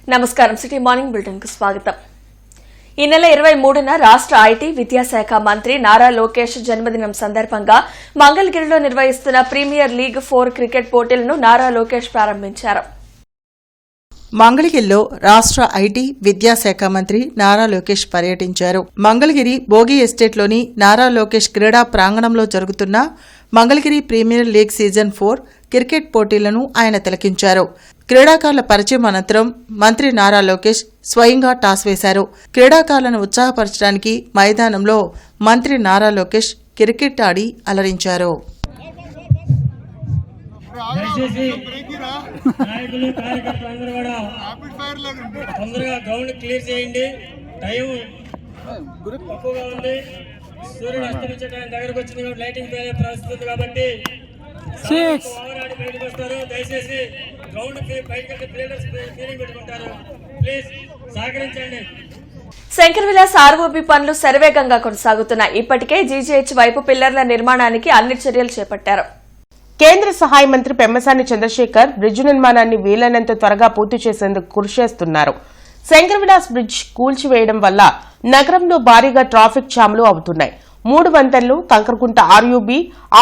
నమస్కారం. City morning bulletin కు స్వాగతం. ఈ నెల 23న రాష్ట్ర ఐటీ విద్యాశాఖ మంత్రి నారా లోకేష్ జన్మదినం సందర్భంగా మంగళగిరిలో నిర్వహిస్తున్న ప్రీమియర్ లీగ్ 4 క్రికెట్ పోటీలను నారా లోకేష్ ప్రారంభించారు. మంగళగిరిలో రాష్ట్ర ఐటీ విద్యాశాఖ మంత్రి నారా లోకేష్ పర్యటించారు. మంగళగిరి భోగి ఎస్టేట్లోని నారా లోకేష్ క్రీడా ప్రాంగణంలో జరుగుతున్న Mangalagiri premier league season 4 cricket పోటీలను ఆయన తిలకించారు. క్రీడాకారుల పరిచయం అనంతరం మంత్రి నారా లోకేష్ స్వయంగా టాస్ వేశారు. క్రీడాకారులను ఉత్సాహపరచడానికి మైదానంలో మంత్రి నారా లోకేష్ క్రికెట్ ఆడి అలరించారు. దయచేసి నాయకులు కార్యకర్తలందరూ కూడా తొందరగా గ్రౌండ్ క్లియర్ చేయండి. టైం తక్కువగా ఉంది. సూర్యుడు అస్తమించే టైం దగ్గరకు వచ్చింది కాబట్టి లైటింగ్ ప్రవహిస్తుంది కాబట్టి ఓవరాడి బయటకు వస్తారు. దయచేసి గ్రౌండ్ బయటకు ప్లేయర్స్ ఫీలింగ్ పెట్టుకుంటారు. ప్లీజ్ సహకరించండి. శంకర్ విలాస్ ఆర్ఓబి పనులు శరవేగంగా కొనసాగుతున్నాయి. ఇప్పటికే జీజీహెచ్ వైపు పిల్లర్ల నిర్మాణానికి అన్ని చర్యలు చేపట్టారు. కేంద్ర సహాయ మంత్రి పెమ్మసాని చంద్రశేఖర్ బ్రిడ్జ్ నిర్మాణాన్ని వీలైనంత త్వరగా పూర్తి చేసేందుకు కృషి చేస్తున్నారు. శంకర్ విలాస్ బ్రిడ్జ్ కూల్చివేయడం వల్ల నగరంలో భారీగా ట్రాఫిక్ జామ్లు అవుతున్నాయి. 3 వంతెనలు, కంకరకుంట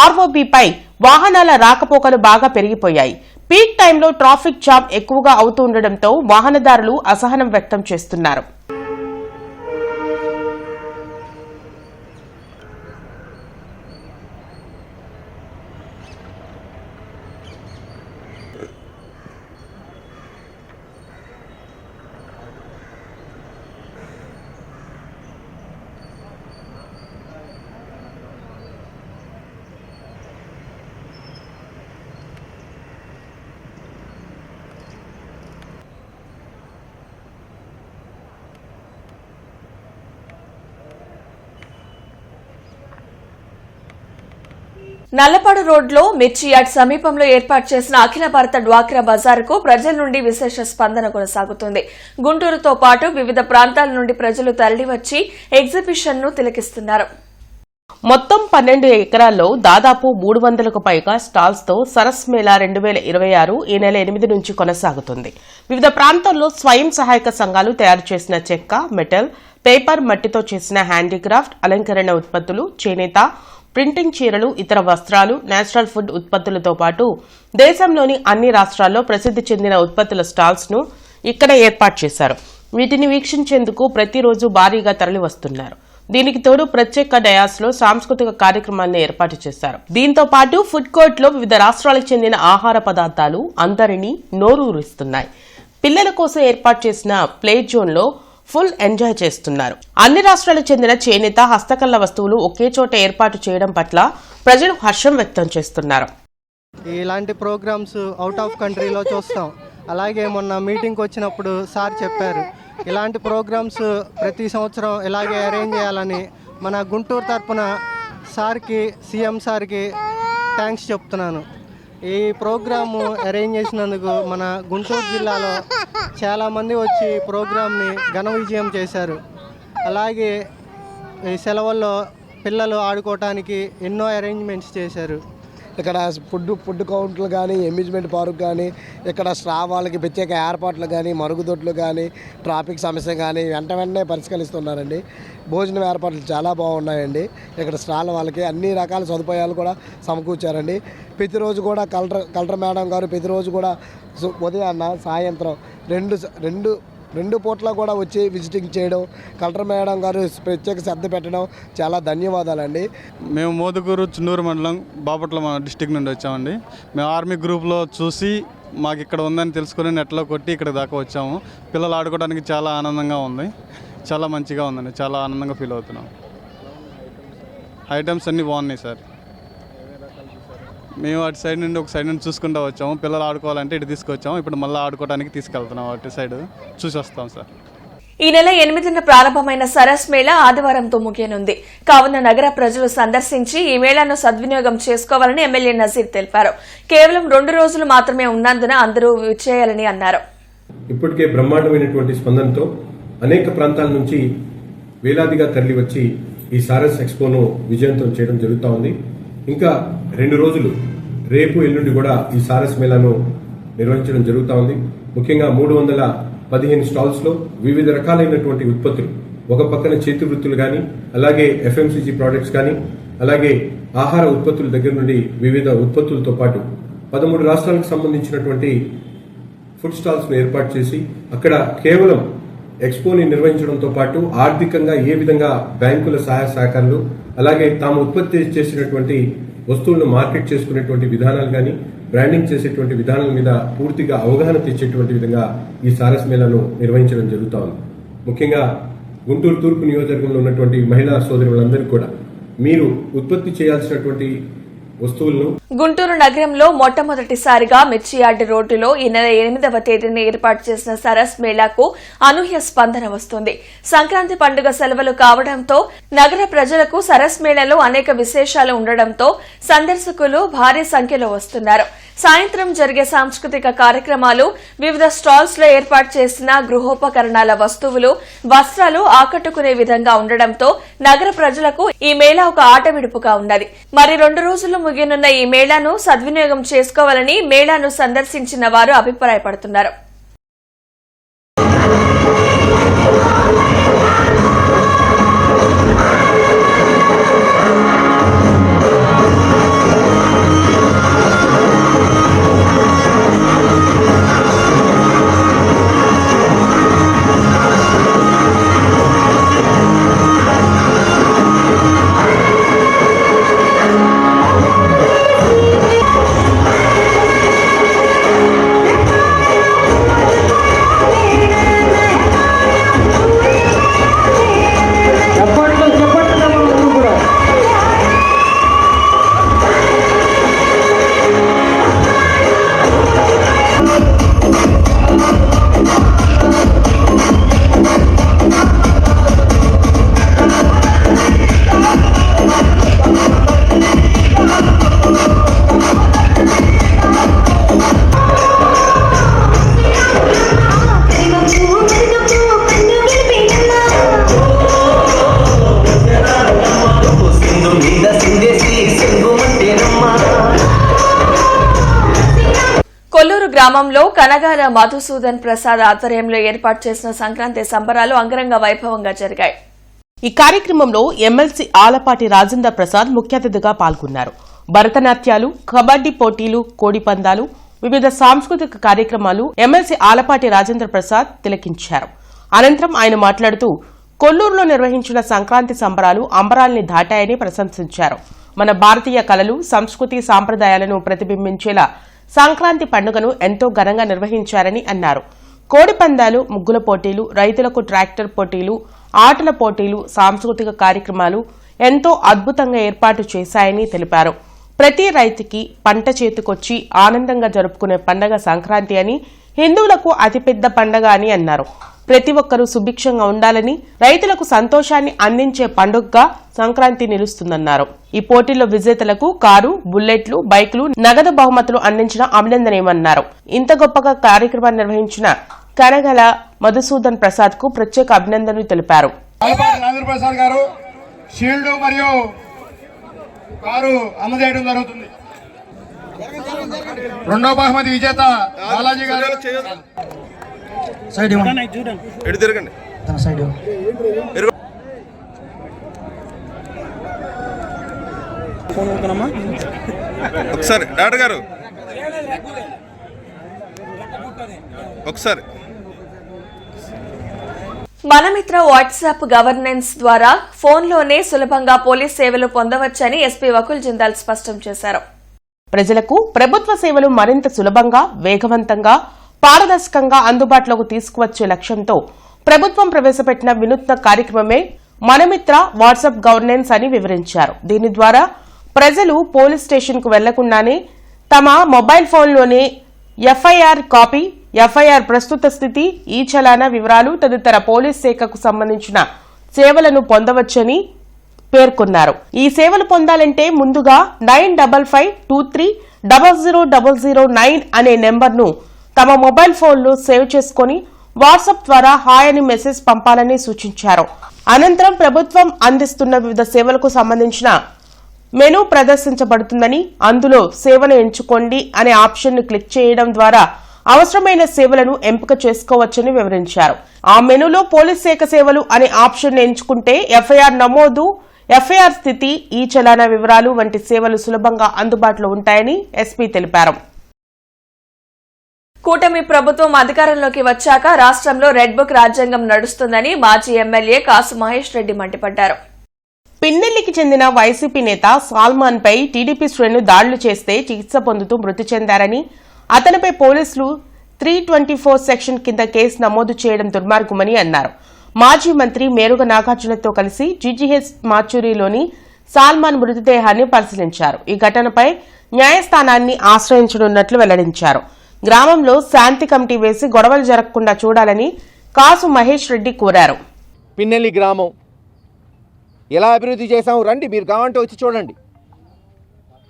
ఆర్ఓబీపై వాహనాల రాకపోకలు బాగా పెరిగిపోయాయి. పీక్ టైంలో ట్రాఫిక్ జామ్ ఎక్కువగా అవుతూ ఉండడంతో వాహనదారులు అసహనం వ్యక్తం చేస్తున్నారు. నల్లపాడు రోడ్లో మిర్చి యార్డ్ సమీపంలో ఏర్పాటు చేసిన అఖిల భారత డ్వాక్రా బజార్కు ప్రజల నుండి విశేష స్పందన కొనసాగుతుంది. గుంటూరుతో పాటు వివిధ ప్రాంతాల నుండి ప్రజలు తరలివచ్చి ఎగ్జిబిషన్ను తిలకిస్తున్నారు. మొత్తం 12 ఎకరాల్లో దాదాపు 300కు పైగా స్టాల్స్తో సరస్ మేళా 2026 ఈ నెల 8 నుంచి కొనసాగుతుంది. వివిధ ప్రాంతాల్లో స్వయం సహాయక సంఘాలు తయారు చేసిన చెక్క, మెటల్, పేపర్, మట్టితో చేసిన హ్యాండీక్రాఫ్ట్, అలంకరణ ఉత్పత్తులు, చేనేత, ప్రింటింగ్ చీరలు, ఇతర వస్త్రాలు, నేచురల్ ఫుడ్ ఉత్పత్తులతో పాటు దేశంలోని అన్ని రాష్ట్రాల్లో ప్రసిద్ది చెందిన ఉత్పత్తుల స్టాల్స్ ను ఇక్కడ ఏర్పాటు చేశారు. వీటిని వీక్షించేందుకు ప్రతిరోజు భారీగా తరలివస్తున్నారు. దీనికి తోడు ప్రత్యేక డయాస్ లో సాంస్కృతిక కార్యక్రమాన్ని ఏర్పాటు చేశారు. దీంతో పాటు ఫుడ్ కోర్ట్ లో వివిధ రాష్ట్రాలకు చెందిన ఆహార పదార్థాలు అందరినీ నోరూరిస్తున్నాయి. పిల్లల కోసం ఏర్పాటు చేసిన ప్లే జోన్ లో ఫుల్ ఎంజాయ్ చేస్తున్నారు. అన్ని రాష్ట్రాలకు చెందిన చేనేత, హస్తకళ వస్తువులు ఒకే చోట ఏర్పాటు చేయడం పట్ల ప్రజలు హర్షం వ్యక్తం చేస్తున్నారు. ఇలాంటి ప్రోగ్రామ్స్ అవుట్ ఆఫ్ కంట్రీలో చూస్తాం. అలాగే మొన్న మీటింగ్కి వచ్చినప్పుడు సార్ చెప్పారు, ఇలాంటి ప్రోగ్రామ్స్ ప్రతి సంవత్సరం ఇలాగే అరేంజ్ చేయాలని. మన గుంటూరు తరపున సార్కి, సీఎం సార్కి థ్యాంక్స్ చెప్తున్నాను. ఈ ప్రోగ్రాము అరేంజ్ చేసినందుకు మన గుంటూరు జిల్లాలో చాలామంది వచ్చి ప్రోగ్రామ్ని ఘన విజయం చేశారు. అలాగే ఈ సెలవుల్లో పిల్లలు ఆడుకోవటానికి ఎన్నో అరేంజ్మెంట్స్ చేశారు. ఇక్కడ ఫుడ్ కౌంటర్లు కానీ, అమ్యూజ్మెంట్ పార్క్ కానీ, ఇక్కడ వాళ్ళకి ప్రత్యేక ఏర్పాట్లు కానీ, మరుగుదొడ్లు కానీ, ట్రాఫిక్ సమస్య కానీ వెంటనే పరిష్కరిస్తున్నారండి. భోజనం ఏర్పాట్లు చాలా బాగున్నాయండి. ఇక్కడ స్టాల్ వాళ్ళకి అన్ని రకాల సదుపాయాలు కూడా సమకూర్చారండి. ప్రతిరోజు కూడా కలెక్టర్ మేడం గారు ప్రతిరోజు కూడా ఉదయాన్న సాయంత్రం రెండు పూట్ల కూడా వచ్చి విజిటింగ్ చేయడం, కలెక్టర్ మేడం గారు ప్రత్యేక శ్రద్ధ పెట్టడం చాలా ధన్యవాదాలండి. మేము మోదుకూరు, చున్నూరు మండలం, బాపట్ల డిస్టిక్ నుండి వచ్చామండి. మేము ఆర్మీ గ్రూప్లో చూసి మాకు ఇక్కడ ఉందని తెలుసుకుని నెట్లో కొట్టి ఇక్కడ దాకా వచ్చాము. పిల్లలు ఆడుకోవడానికి చాలా ఆనందంగా ఉంది, చాలా మంచిగా ఉందండి, చాలా ఆనందంగా ఫీల్ అవుతున్నాం. ఐటమ్స్ అన్నీ బాగున్నాయి సార్. మేము అటు సైడ్ నుండి ఒక సైడ్ నుండి చూసుకుంటూ వచ్చాము. పిల్లలు ఆడుకోవాలంటే ఇటు తీసుకొచ్చాము. ఇప్పుడు మళ్ళీ ఆడుకోవడానికి తీసుకెళ్తున్నాం. అటు సైడ్ చూసి వస్తాం సార్. ఈ నెల 8న ప్రారంభమైన సరస్ మేళా ఆదివారంతో ముగియనుంది. కావున నగర ప్రజలు సందర్శించి ఈ మేళాను సద్వినియోగం చేసుకోవాలని ఎమ్మెల్యే నజీర్ తెలిపారు. కేవలం 2 రోజులు మాత్రమే ఉన్నందున అందరూ విచ్చేయాలని అన్నారు. ఇప్పటికే బ్రహ్మాండమైనటువంటి స్పందనతో అనేక ప్రాంతాల నుంచి వేలాదిగా తరలివచ్చి ఈ సారస్ ఎక్స్పోను విజయవంతం చేయడం జరుగుతూ ఉంది. ఇంకా 2 రోజులు రేపు ఎల్లుండి కూడా ఈ సారస్ మేళాను నిర్వహించడం జరుగుతూ ఉంది. ముఖ్యంగా 300 15 స్టాల్స్ లో వివిధ రకాలైనటువంటి ఉత్పత్తులు, ఒక పక్కన చేతి వృత్తులు కానీ, అలాగే FMCG ప్రోడక్ట్స్ కానీ, అలాగే ఆహార ఉత్పత్తుల దగ్గర నుండి వివిధ ఉత్పత్తులతో పాటు 13 రాష్ట్రాలకు సంబంధించినటువంటి ఫుడ్ స్టాల్స్ ను ఏర్పాటు చేసి అక్కడ కేవలం ఎక్స్పోని నిర్వహించడంతో పాటు ఆర్థికంగా ఏ విధంగా బ్యాంకుల సహాయ సహకారాలు, అలాగే తాము ఉత్పత్తి చేసినటువంటి వస్తువులను మార్కెట్ చేసుకునేటువంటి విధానాలు కానీ, బ్రాండింగ్ చేసేటువంటి విధానాల మీద పూర్తిగా అవగాహన తెచ్చేటువంటి విధంగా ఈ సారస్ మేళాను నిర్వహించడం జరుగుతా ఉంది. ముఖ్యంగా గుంటూరు తూర్పు నియోజకవర్గంలో ఉన్నటువంటి మహిళా సోదరులందరికీ కూడా మీరు ఉత్పత్తి చేయాల్సినటువంటి వస్తువులను గుంటూరు నగరంలో మొట్టమొదటిసారిగా మిర్చియార్డ్ రోడ్డులో ఈ నెల 8వ తేదీన ఏర్పాటు చేసిన సరస్ మేళాకు అనూహ్య స్పందన వస్తుంది. సంక్రాంతి పండుగ సెలవులు కావడంతో నగర ప్రజలకు సరస్ మేళాలో అనేక విశేషాలు ఉండడంతో సందర్శకులు భారీ సంఖ్యలో వస్తున్నారు. సాయంత్రం జరిగే సాంస్కృతిక కార్యక్రమాలు, వివిధ స్టాల్స్ లో ఏర్పాటు చేసిన గృహోపకరణాల వస్తువులు, వస్త్రాలు ఆకట్టుకునే విధంగా ఉండడంతో నగర ప్రజలకు ఈ మేళా ఒక ఆటవిడుపుగా ఉన్నది. మరి 2 రోజులు ముగియనున్న ఈ మేళాను సద్వినియోగం చేసుకోవాలని మేళాను సందర్శించిన వారు అభిప్రాయపడుతున్నారు. కొల్లూరు గ్రామంలో కనగాల మధుసూదన్ ప్రసాద్ ఆధ్వర్యంలో ఏర్పాటు చేసిన సంక్రాంతి సంబరాలు అంగరంగ వైభవంగా జరిగాయి. ఈ కార్యక్రమంలో ఎమ్మెల్సీ ఆలపాటి రాజేంద్ర ప్రసాద్ ముఖ్య అతిథిగా పాల్గొన్నారు. భరతనాట్యాలు, కబడ్డీ పోటీలు, కోడి పందాలు, వివిధ సాంస్కృతిక కార్యక్రమాలు ఎమ్మెల్సీ ఆలపాటి రాజేంద్ర ప్రసాద్ తిలకించారు. అనంతరం ఆయన మాట్లాడుతూ కొల్లూరులో నిర్వహించిన సంక్రాంతి సంబరాలు అంబరాల్ని దాటాయని ప్రశంసించారు. మన భారతీయ కళలు, సంస్కృతి, సాంప్రదాయాలను ప్రతిబింబించేలా సంక్రాంతి పండుగను ఎంతో ఘనంగా నిర్వహించారని అన్నారు. కోడి పందాలు, ముగ్గుల పోటీలు, రైతులకు ట్రాక్టర్ పోటీలు, ఆటల పోటీలు, సాంస్కృతిక కార్యక్రమాలు ఎంతో అద్భుతంగా ఏర్పాటు చేశాయని తెలిపారు. ప్రతి రైతుకి పంట చేతికొచ్చి ఆనందంగా జరుపుకునే పండగ సంక్రాంతి అని, హిందువులకు అతిపెద్ద పండగ అని అన్నారు. ప్రతి ఒక్కరూ సుభిక్షంగా ఉండాలని, రైతులకు సంతోషాన్ని అందించే పండుగగా సంక్రాంతి నిలుస్తుందన్నారు. ఈ పోటీల్లో విజేతలకు కారు, బుల్లెట్లు, బైకులు, నగదు బహుమతులు అందించడం అభినందనీయమన్నారు. ఇంత గొప్పగా కార్యక్రమాన్ని నిర్వహించిన కనగల మధుసూదన్ ప్రసాద్ కు ప్రత్యేక అభినందనలు తెలిపారు. షీల్డ్ మరియు కారు అందజేయడం జరుగుతుంది. రెండో బహుమతి విజేత బాలాజీ గారు. ఒకసారి డాక్టర్ గారు ఒకసారి మనమిత్ర వాట్సాప్ గవర్నెన్స్ ద్వారా ఫోన్లోనే సులభంగా పోలీస్ సేవలు పొందవచ్చని ఎస్పీ వకుల్ జిందాల్ స్పష్టం చేశారు. ప్రజలకు ప్రభుత్వ సేవలు మరింత సులభంగా, వేగవంతంగా, పారదర్శకంగా అందుబాటులోకి తీసుకువచ్చే లక్ష్యంతో ప్రభుత్వం ప్రవేశపెట్టిన వినూత్న కార్యక్రమమే మనమిత్ర వాట్సాప్ గవర్నెన్స్ అని వివరించారు. దీని ద్వారా ప్రజలు పోలీస్ స్టేషన్ కు వెళ్లకుండానే తమ మొబైల్ ఫోన్లోనే ఎఫ్ఐఆర్ కాపీ, ఎఫ్ఐఆర్ ప్రస్తుత స్థితి, ఈ చలానా వివరాలు తదితర పోలీస్ శాఖకు సంబంధించిన సేవలను పొందవచ్చని పేర్కొన్నారు. ఈ సేవలు పొందాలంటే ముందుగా 9523300009 అనే నెంబర్ను తమ మొబైల్ ఫోన్లో సేవ్ చేసుకుని వాట్సాప్ ద్వారా హాయ్ అని మెసేజ్ పంపాలని సూచించారు. అనంతరం ప్రభుత్వం అందిస్తున్న వివిధ సేవలకు సంబంధించిన మెనూ ప్రదర్శించబడుతుందని, అందులో సేవను ఎంచుకోండి అనే ఆప్షన్ ను క్లిక్ చేయడం ద్వారా అవసరమైన సేవలను ఎంపిక చేసుకోవచ్చని వివరించారు. ఆ మెనూలో పోలీస్ శాఖ సేవలు అనే ఆప్షన్ ఎంచుకుంటే ఎఫ్ఐఆర్ నమోదు, ఎఫ్ఐఆర్ స్థితి, ఈ చలానా వివరాలు వంటి సేవలు సులభంగా అందుబాటులో ఉంటాయని ఎస్పీ తెలిపారు. కూటమి ప్రభుత్వం అధికారంలోకి వచ్చాక రాష్ట్రంలో రెడ్ బుక్ రాజ్యాంగం నడుస్తుందని మాజీ ఎమ్మెల్యే కాసు మహేష్ రెడ్డి మండిపడ్డారు. పిన్నెల్లికి చెందిన వైసీపీ నేత సాల్మాన్ పై టీడీపీ శ్రేణులు దాడులు చేస్తే చికిత్స పొందుతూ మృతి చెందారని, అతనిపై పోలీసులు 324 సెక్షన్ కింద కేసు నమోదు చేయడం దుర్మార్గమని అన్నారు. మాజీ మంత్రి మేరుగ నాగార్జునతో కలిసి జీజీహెచ్ మార్చురీలోని సాల్మాన్ మృతదేహాన్ని పరిశీలించారు. ఈ ఘటనపై న్యాయస్థానాన్ని ఆశ్రయించనున్నట్లు వెల్లడించారు. గ్రామంలో శాంతి కమిటీ వేసి గొడవలు జరగకుండా చూడాలని కాసు మహేష్ రెడ్డి కోరారు. పిన్నెల్లి గ్రామం ఎలా అభివృద్ధి చేశాం రండి, మీరు కావాలంటే వచ్చి చూడండి.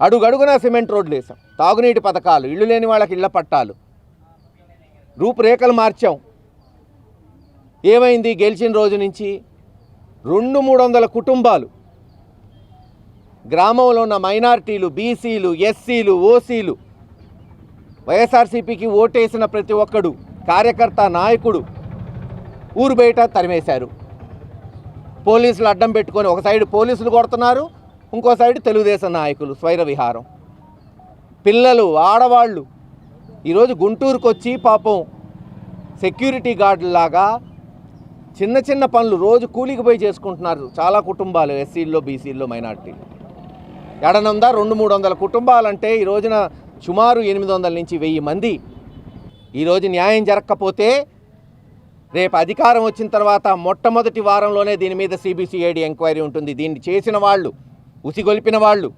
అడుగడుగునా సిమెంట్ రోడ్లు వేసాం, తాగునీటి పథకాలు, ఇళ్ళు లేని వాళ్ళకి ఇళ్ల పట్టాలు, రూపురేఖలు మార్చాం. ఏమైంది గెలిచిన రోజు నుంచి 200-300 కుటుంబాలు, గ్రామంలో ఉన్న మైనారిటీలు, బీసీలు, ఎస్సీలు, ఓసీలు, వైఎస్ఆర్సీపీకి ఓటేసిన ప్రతి ఒక్కడు, కార్యకర్త, నాయకుడు ఊరు బయట తరిమేశారు. పోలీసులు అడ్డం పెట్టుకొని ఒక సైడ్ పోలీసులు కొడుతున్నారు, ఇంకో సైడ్ తెలుగుదేశం నాయకులు స్వైర విహారం. పిల్లలు, ఆడవాళ్ళు ఈరోజు గుంటూరుకు వచ్చి పాపం సెక్యూరిటీ గార్డులాగా చిన్న చిన్న పనులు రోజు కూలికి పోయి చేసుకుంటున్నారు చాలా కుటుంబాలు, ఎస్సీల్లో, బీసీల్లో, మైనార్టీలు. ఎడనుందా 200-300 కుటుంబాలంటే ఈ రోజున సుమారు 800 నుంచి 1000 మంది. ఈరోజు న్యాయం జరగకపోతే రేపు అధికారం వచ్చిన తర్వాత మొట్టమొదటి వారంలోనే దీని మీద సిబిసిఐడి ఎంక్వైరీ ఉంటుంది. దీన్ని చేసిన వాళ్ళు, ఉసిగొలిపిన వాళ్ళు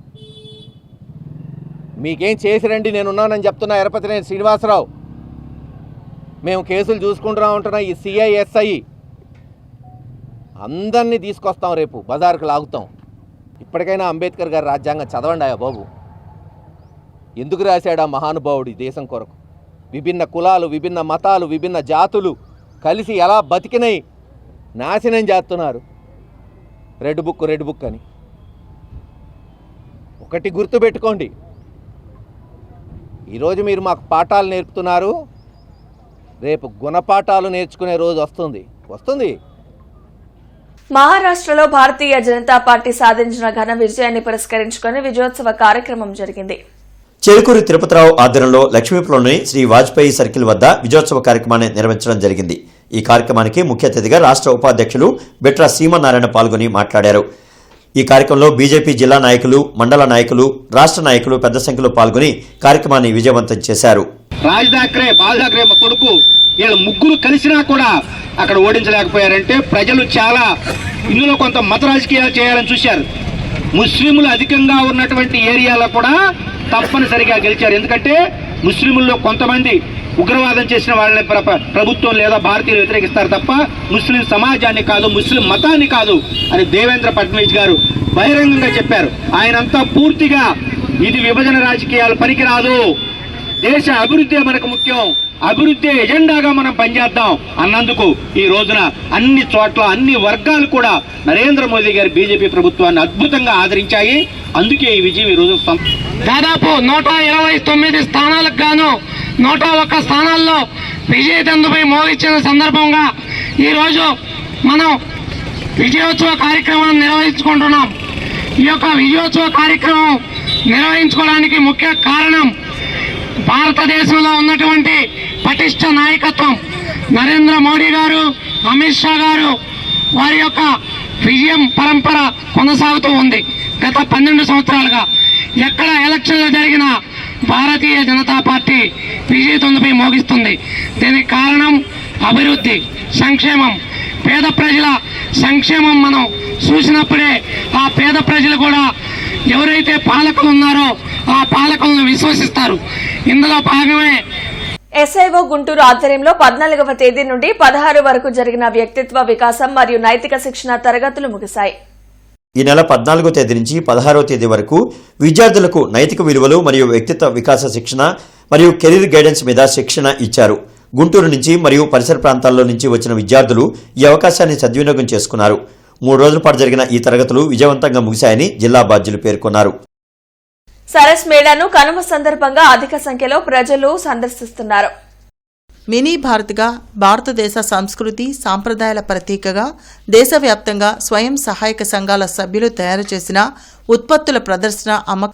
మీకేం చేసిరండి, నేనున్నానని చెప్తున్నా ఎరపతినేని శ్రీనివాసరావు. మేము కేసులు చూసుకుంటూ ఉంటున్నా. ఈ సిఐఎస్ఐ అందరినీ తీసుకొస్తాం, రేపు బజారుకు లాగుతాం. ఇప్పటికైనా అంబేద్కర్ గారి రాజ్యాంగం చదవండి ఆయా బాబు. ఎందుకు రాశాడు ఆ మహానుభావుడు ఈ దేశం కొరకు? విభిన్న కులాలు, విభిన్న మతాలు, విభిన్న జాతులు కలిసి ఎలా బతికినాయి నాశనం చేస్తున్నారు. రెడ్ బుక్ అని ఒకటి గుర్తుపెట్టుకోండి. ఈరోజు మీరు మాకు పాఠాలు నేర్పుతున్నారు, రేపు గుణపాఠాలు నేర్చుకునే రోజు వస్తుంది. మహారాష్ట్రలో భారతీయ జనతా పార్టీ సాధించిన ఘన విజయాన్ని పురస్కరించుకుని విజయోత్సవ కార్యక్రమం జరిగింది. చెరుకూరి తిరుపతిరావు ఆధ్వర్యంలో లక్ష్మీపురంలోని శ్రీ వాజ్పేయి సర్కిల్ వద్ద విజయోత్సవ కార్యక్రమాన్ని నిర్వహించడం జరిగింది. ఈ కార్యక్రమానికి ముఖ్య అతిథిగా రాష్ట్ర ఉపాధ్యక్షులు బిట్రా సీమనారాయణ పాల్గొని మాట్లాడారు. ఈ కార్యక్రమంలో బీజేపీ జిల్లా నాయకులు, మండల నాయకులు, రాష్ట్ర నాయకులు పెద్ద సంఖ్యలో పాల్గొని కార్యక్రమాన్ని విజయవంతం చేశారు. రాజ్ ఠాక్రే, బాల్ ఠాక్రే కొడుకు వీళ్ళు ముగ్గురు కలిసినా కూడా అక్కడ ఓడించలేకపోయారంటే ప్రజలు చాలా ఇందులో కొంత మత రాజకీయాలు చేయాలని చూశారు. ముస్లింలు అధికంగా ఉన్నటువంటి ఏరియాలో కూడా తప్పనిసరిగా గెలిచారు. ఎందుకంటే ముస్లింల్లో కొంతమంది ఉగ్రవాదం చేసిన వాళ్ళని ప్రభుత్వం లేదా భారతీయులు వ్యతిరేకిస్తారు తప్ప ముస్లిం సమాజాన్ని కాదు, ముస్లిం మతాన్ని కాదు అని దేవేంద్ర ఫడ్నవీస్ గారు బహిరంగంగా చెప్పారు. ఆయనంతా పూర్తిగా ఇది విభజన రాజకీయాలు పనికిరాదు, దేశ అభివృద్ధి మనకు ముఖ్యం, అభివృద్ధి ఎజెండాగా మనం పనిచేద్దాం అన్నందుకు ఈ రోజున అన్ని చోట్ల అన్ని వర్గాలు కూడా నరేంద్ర మోదీ గారి బీజేపీ ప్రభుత్వాన్ని అద్భుతంగా ఆదరించాయి. అందుకే ఈ విజయం ఈ రోజు దాదాపు 129 స్థానాలకు గాను 101 స్థానాల్లో విజయదందుపై మోగించిన సందర్భంగా ఈరోజు మనం విజయోత్సవ కార్యక్రమాన్ని నిర్వహించుకుంటున్నాం. ఈ యొక్క విజయోత్సవ కార్యక్రమం నిర్వహించుకోవడానికి ముఖ్య కారణం భారతదేశంలో ఉన్నటువంటి పటిష్ట నాయకత్వం. నరేంద్ర మోడీ గారు, అమిత్ షా గారు వారి యొక్క విజయం పరంపర కొనసాగుతూ ఉంది. గత 12 సంవత్సరాలుగా ఎక్కడ ఎలక్షన్లు జరిగినా భారతీయ జనతా పార్టీ విజయదుందుపై మోగిస్తుంది. దీనికి కారణం అభివృద్ధి, సంక్షేమం, పేద ప్రజల సంక్షేమం. మనం చూసినప్పుడే ఆ పేద ప్రజలు కూడా ఎవరైతే పాలకులు ఉన్నారో ఆ పాలకులను విశ్వసిస్తారు. ఇందులో భాగమే ఎస్ఐఓ గుంటూరు ఆధ్వర్యంలో 14వ తేదీ నుండి 16 వరకు జరిగిన వ్యక్తిత్వ వికాసం మరియు నైతిక శిక్షణ తరగతులు ముగిశాయి. ఈ నెల 14వ తేదీ నుంచి 16వ తేదీ వరకు విద్యార్థులకు నైతిక విలువలు మరియు వ్యక్తిత్వ వికాస శిక్షణ మరియు కెరీర్ గైడెన్స్ మీద శిక్షణ ఇచ్చారు. గుంటూరు నుంచి మరియు పరిసర ప్రాంతాల్లో నుంచి వచ్చిన విద్యార్థులు ఈ అవకాశాన్ని సద్వినియోగం చేసుకున్నారు. 3 రోజుల పాటు జరిగిన ఈ తరగతులు విజయవంతంగా ముగిశాయని జిల్లా బాధ్యులు పేర్కొన్నారు. సరస్ మేళాను కనుమ సందర్భంగా అధిక సంఖ్యలో ప్రజలు సందర్శిస్తున్నారు. మినీ భారత్గా భారతదేశ సంస్కృతి సాంప్రదాయాల ప్రతీకగా దేశవ్యాప్తంగా స్వయం సహాయక సంఘాల సభ్యులు తయారు చేసిన ఉత్పత్తుల ప్రదర్శన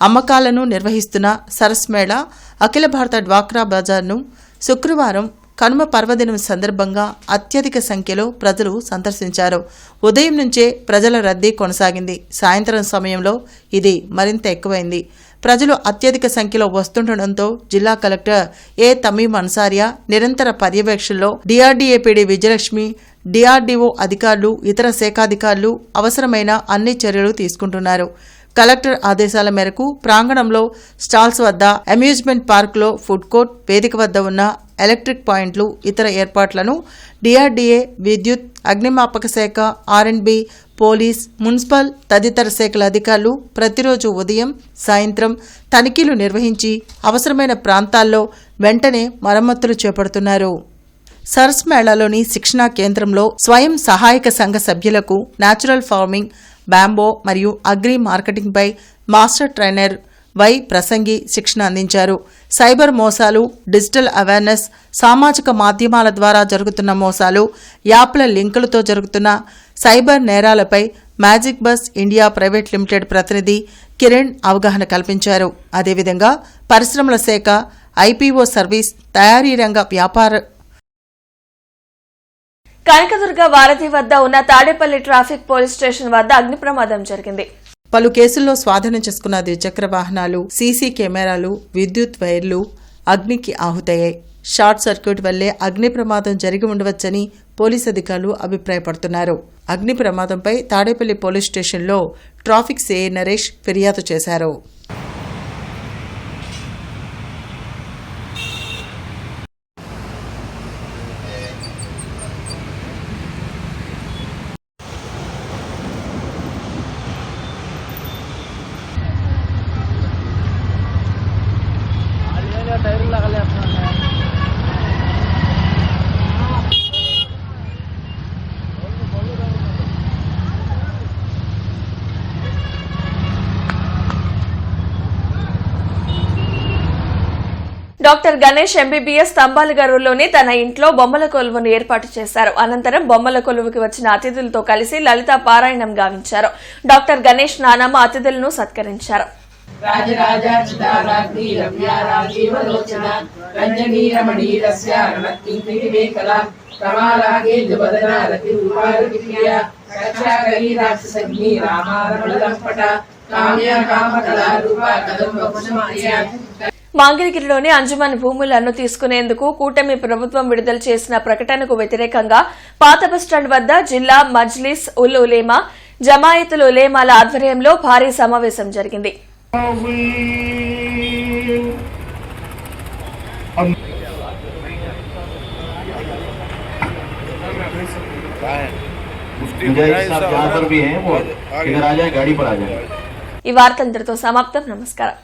అమ్మకాలను నిర్వహిస్తున్న సరస్ మేళా అఖిల భారత డ్వాక్రా బజార్ను శుక్రవారం కనుమ పర్వదినం సందర్భంగా అత్యధిక సంఖ్యలో ప్రజలు సందర్శించారు. ఉదయం నుంచే ప్రజల రద్దీ కొనసాగింది. సాయంత్రం సమయంలో ఇది మరింత ఎక్కువైంది. ప్రజలు అత్యధిక సంఖ్యలో వస్తుండటంతో జిల్లా కలెక్టర్ ఏ తమీం అన్సారియా నిరంతర పర్యవేక్షణలో డిఆర్డీఏపీడీ విజయలక్ష్మి, డిఆర్డీఓ అధికారులు, ఇతర శాఖాధికారులు అవసరమైన అన్ని చర్యలు తీసుకుంటున్నారు. కలెక్టర్ ఆదేశాల మేరకు ప్రాంగణంలో స్టాల్స్ వద్ద, అమ్యూజ్మెంట్ పార్కులో ఫుడ్ కోర్ట్, వేదిక వద్ద ఉన్న ఎలక్ట్రిక్ పాయింట్లు, ఇతర ఏర్పాట్లను డిఆర్డీఏ, విద్యుత్, అగ్నిమాపక శాఖ, ఆర్ఎండ్బి, పోలీస్, మున్సిపల్ తదితర శాఖల అధికారులు ప్రతిరోజు ఉదయం, సాయంత్రం తనిఖీలు నిర్వహించి అవసరమైన ప్రాంతాల్లో వెంటనే మరమ్మతులు చేపడుతున్నారు. సరస్ మేళాలోని శిక్షణా కేంద్రంలో స్వయం సహాయక సంఘ సభ్యులకు న్యాచురల్ ఫార్మింగ్, బ్యాంబో మరియు అగ్రి మార్కెటింగ్పై మాస్టర్ ట్రైనర్ వై ప్రసంగి శిక్షణ అందించారు. సైబర్ మోసాలు, డిజిటల్ అవేర్నెస్, సామాజిక మాధ్యమాల ద్వారా జరుగుతున్న మోసాలు, యాప్ల లింకులతో జరుగుతున్న సైబర్ నేరాలపై magic bus India private limited ప్రతినిధి కిరణ్ అవగాహన కల్పించారు. అదేవిధంగా పరిశ్రమల శాఖ, ఐపీఓ సర్వీస్, తయారీ రంగ వ్యాపార కనకదుర్గ వారధి వద్ద ఉన్న తాడేపల్లి ట్రాఫిక్ పోలీస్ స్టేషన్ వద్ద అగ్ని ప్రమాదం జరిగింది. పలు కేసుల్లో స్వాధీనం చేసుకున్న ద్విచక్ర వాహనాలు, సీసీ కెమెరాలు, విద్యుత్ వైర్లు అగ్నికి ఆహుతయ్యాయి. షార్ట్ సర్క్యూట్ వల్లే అగ్ని ప్రమాదం జరిగి ఉండవచ్చని పోలీసు అధికారులు అభిప్రాయపడుతున్నారు. అగ్ని ప్రమాదంపై తాడేపల్లి పోలీస్ స్టేషన్లో ట్రాఫిక్ సిఐ నరేష్ ఫిర్యాదు చేశారు. డాక్టర్ గణేష్ ఎంబీబీఎస్ తంబాలగరులోని తన ఇంట్లో బొమ్మల కొలువును ఏర్పాటు చేశారు. అనంతరం బొమ్మల కొలువుకి వచ్చిన అతిథులతో కలిసి లలిత పారాయణం గావించారు. డాక్టర్ గణేష్ నానమ్మ అతిథులను సత్కరించారు. మంగళగిరిలోని అంజుమన్ భూములను తీసుకునేందుకు కూటమి ప్రభుత్వం విడుదల చేసిన ప్రకటనకు వ్యతిరేకంగా పాత బస్టాండ్ వద్ద జిల్లా మజ్లిస్ ఉల్ ఉలేమా, జమాయతుల్ ఉలేమాల ఆధ్వర్యంలో భారీ సమావేశం జరిగింది. ఈ వార్త ఇంతటితో సమాప్తం. నమస్కారం.